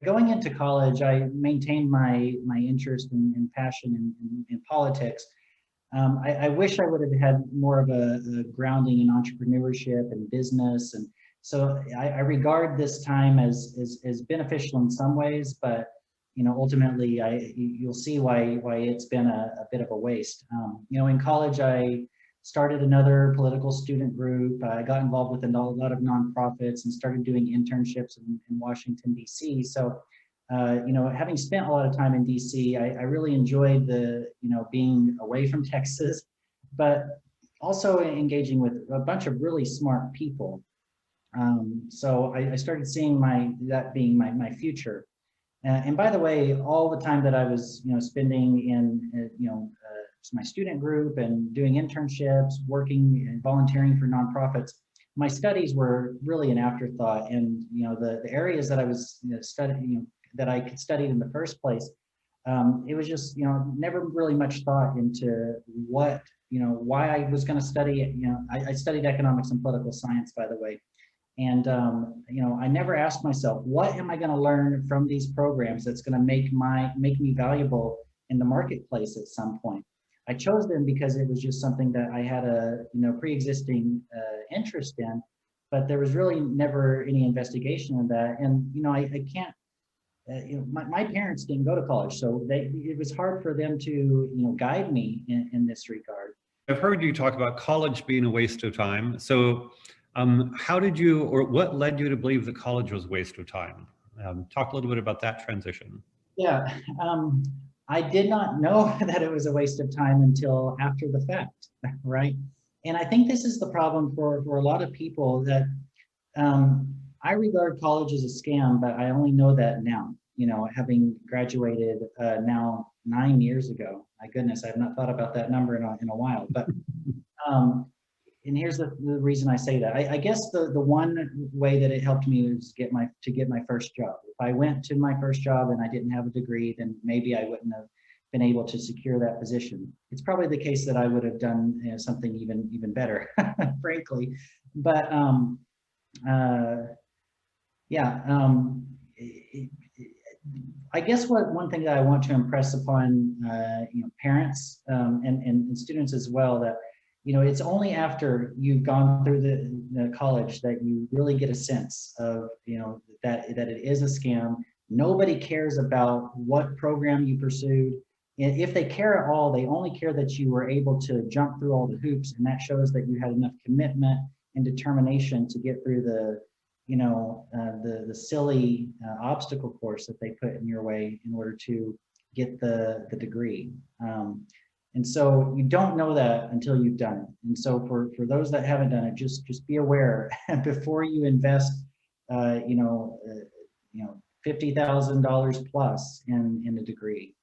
going into college, I maintained my interest and passion in politics. I wish I would have had more of a grounding in entrepreneurship and business, and so I regard this time as beneficial in some ways, but ultimately, you'll see why it's been a bit of a waste. In college, I started another political student group. I got involved with a lot of nonprofits and started doing internships in Washington, D.C. So, having spent a lot of time in D.C., I really enjoyed being away from Texas, but also engaging with a bunch of really smart people. So I started seeing that being my future. And by the way, all the time that I was, spending in, my student group and doing internships, working and volunteering for nonprofits, my studies were really an afterthought. And, the areas that I was studying, that I could study in the first place, it was just, never really much thought into what, why I was going to study it. I studied economics and political science, by the way. And, I never asked myself, what am I going to learn from these programs that's going to make me valuable in the marketplace at some point? I chose them because it was just something that I had a, pre-existing interest in, but there was really never any investigation of that. And, I can't, my parents didn't go to college, so it was hard for them to, guide me in this regard. I've heard you talk about college being a waste of time. So how did you, or what led you to believe that college was a waste of time? Talk a little bit about that transition. Yeah, I did not know that it was a waste of time until after the fact, right? And I think this is the problem for a lot of people, that I regard college as a scam, but I only know that now, having graduated now 9 years ago. My goodness, I've not thought about that number in a while, but and here's the reason I say that. I guess the one way that it helped me was to get my first job. If I went to my first job and I didn't have a degree, then maybe I wouldn't have been able to secure that position. It's probably the case that I would have done something even better, frankly. But I guess one thing that I want to impress upon parents and students as well, that it's only after you've gone through the college that you really get a sense of that it is a scam. Nobody cares about what program you pursued. And if they care at all, they only care that you were able to jump through all the hoops, and that shows that you had enough commitment and determination to get through the silly obstacle course that they put in your way in order to get the degree. And so you don't know that until you've done it. And so for those that haven't done it, just be aware before you invest, $50,000 plus in a degree.